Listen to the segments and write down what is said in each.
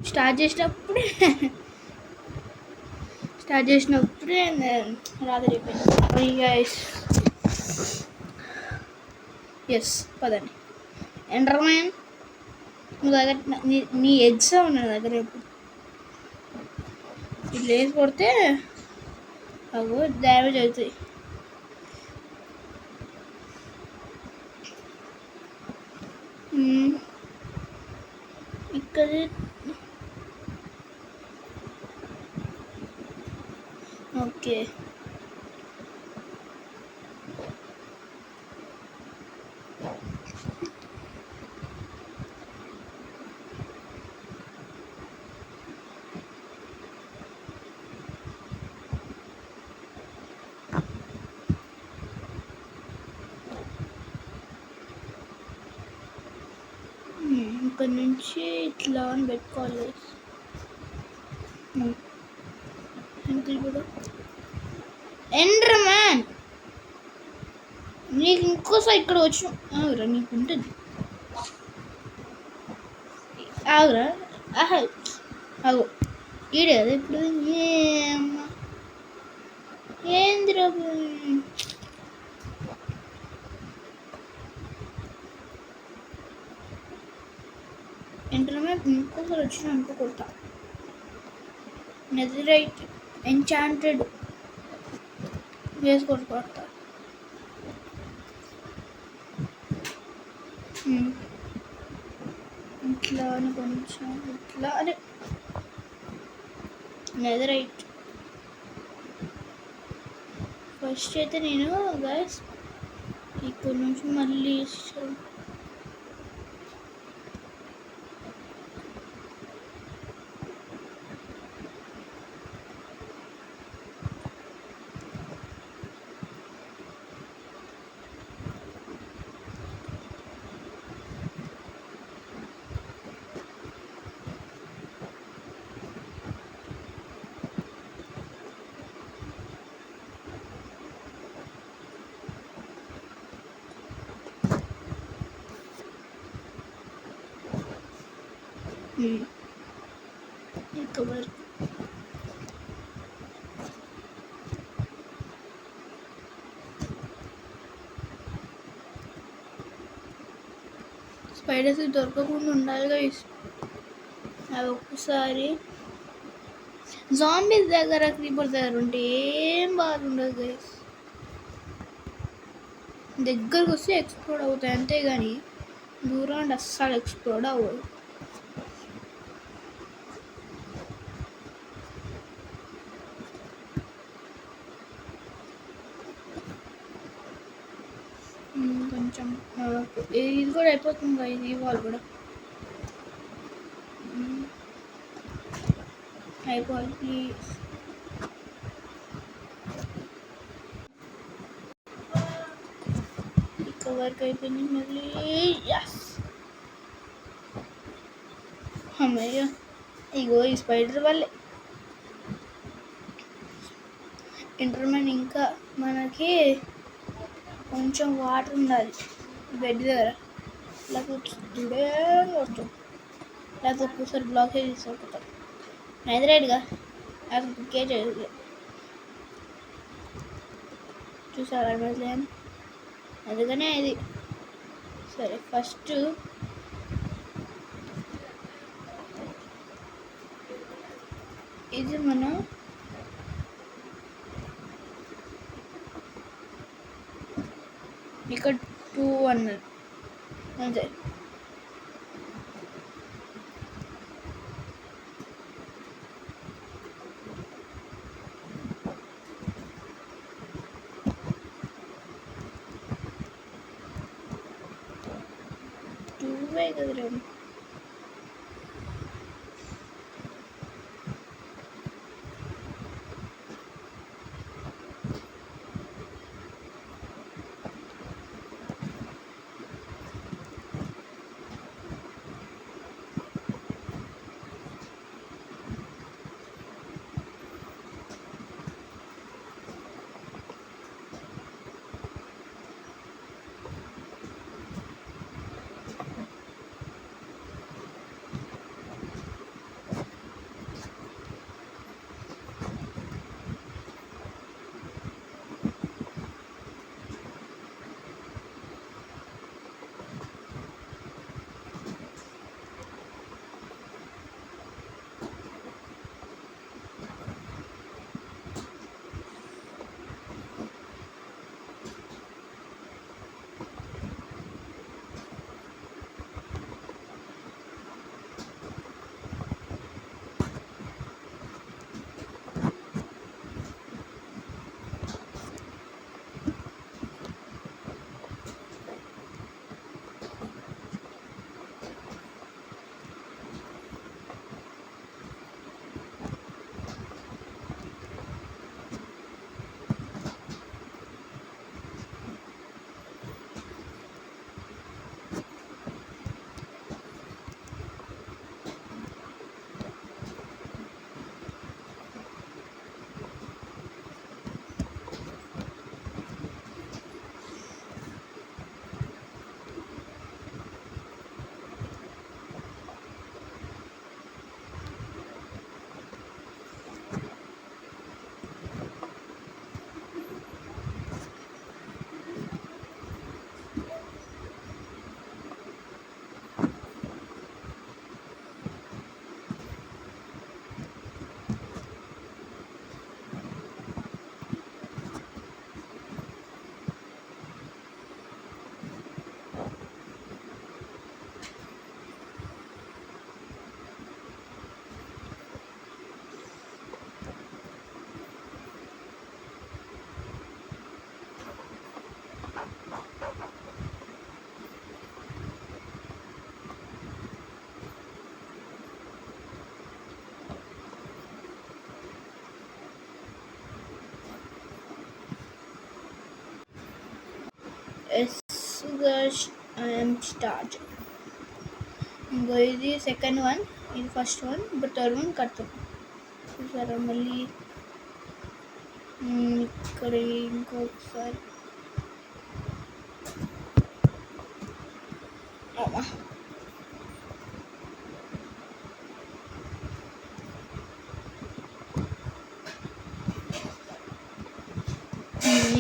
Start చేసినప్పుడే రాత్రి అయిపోయింది. గైస్ ఎస్ పదండి. ఎండర్మ్యాన్ నువ్వు దగ్గర నీ ఎగ్స్ ఉన్నాయి దగ్గర ఎప్పుడు ఇట్లా వేసి కొడితే అవి డ్యామేజ్ అవుతాయి. ఇక్కడ ఓకే ఇక్కడ నుంచి ఇట్లా అని పెట్టుకోవాలి. కూడా ఎండర్ మ్యాన్ నీకు ఇంకోసారి ఇక్కడ వచ్చి ఆగురా, నీకు ఉంటుంది ఆగురా. ఆగు ఈడే కదా ఇప్పుడు. ఏమ్మా ఏందిరా ఇంటర్నెట్ ఇంకోసారి వచ్చిన అనుకో కొడతా. నెదరైట్ ఎన్చాంటెడ్ వేసి కొడతా. ఇట్లా అని కొంచెం ఇట్లా అని నెదరైట్ ఫస్ట్ అయితే నేను గైస్ ఇక్కడ నుంచి మళ్ళీ కవర్ స్పైడర్స్ దొరకకుండా ఉండాలి గైస్. అవి ఒక్కసారి జాంబీస్ దగ్గర క్రీపర్ దగ్గర ఉంటే ఏం బాధ ఉండదు గైస్. దగ్గరకు వస్తే ఎక్స్ప్లోడ్ అవుతాయి అంతేగాని దూరం అస్సలు ఎక్స్ప్లోడ్ అవ్వదు. కొంచెం ఇది కూడా అయిపోతుంది కదా, ఇది వాళ్ళు కూడా అయిపోవాలి ప్లీజ్. ఇక్కడ వర్క్ అయిపోయింది మళ్ళీ. ఎస్ అమ్మయ్య, ఇగో ఈ స్పైడర్ వల్లే ఇంటర్మెన్. ఇంకా మనకి కొంచెం వాటర్ ఉండాలి బెడ్ దగ్గర, లేకపోతే వస్తాం, లేకపోతే ఒక్కసారి బ్లాకేజ్ తీసుకుంటాం. నైదరైట్గా అసలు కేజ్ చూసారా అడగలేను, అందుకనే ఇది. సరే ఫస్ట్ ఇది మనం ఇక్కడ 2 అన్నది అంతే. టూవే కదరా. I'm start. ఇంకో ఇది సెకండ్ వన్, ఇది ఫస్ట్ వన్, ఇప్పుడు థర్డ్ వన్ కడుతున్నాం. చూసారా మళ్ళీ ఇక్కడ ఇంకొకసారి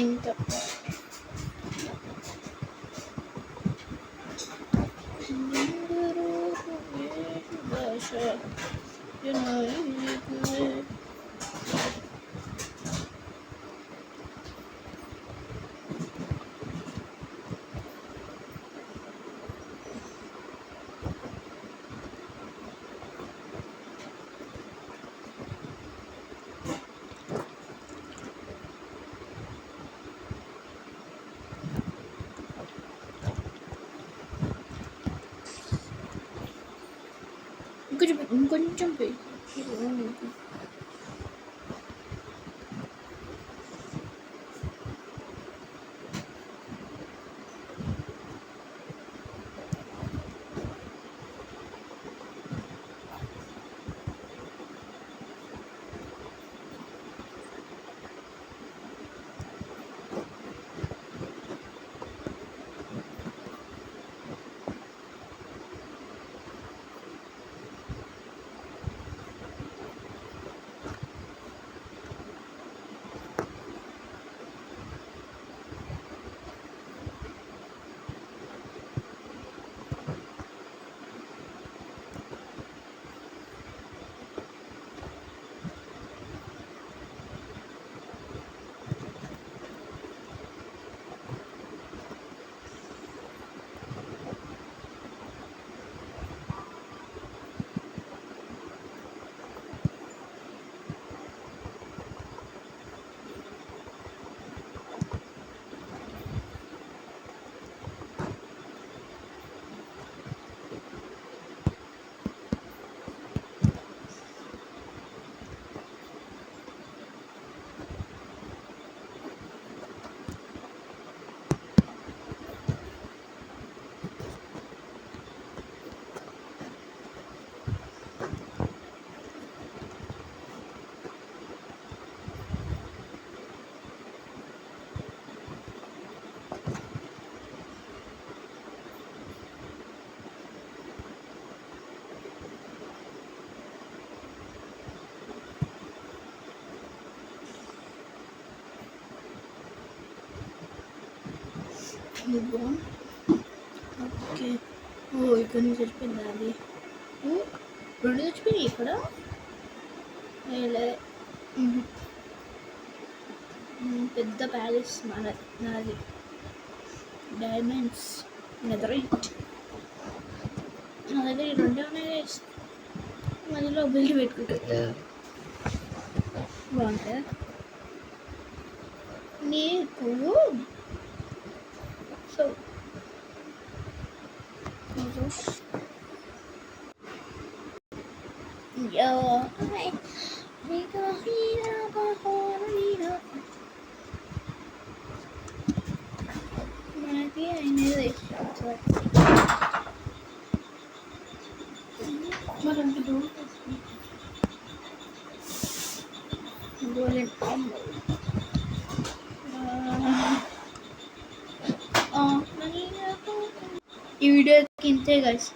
ఇంకా ఇంకొంచెం పోయి ఓకే. ఇక్కడ నుంచి చచ్చిపోయింది అది. రెండు చచ్చిపోయినాయి ఇక్కడ. పెద్ద ప్యాలెస్ నాది. డైమండ్స్ నెదరైట్ నా దగ్గర ఈ రెండే ఉన్నాయి. మధ్యలో బిల్డ్ పెట్టుకుంటా బాగుంటుంది నీకు. సో మనకి అయినది మరంత ఈ వీడియోకి ఇంతే గైస్.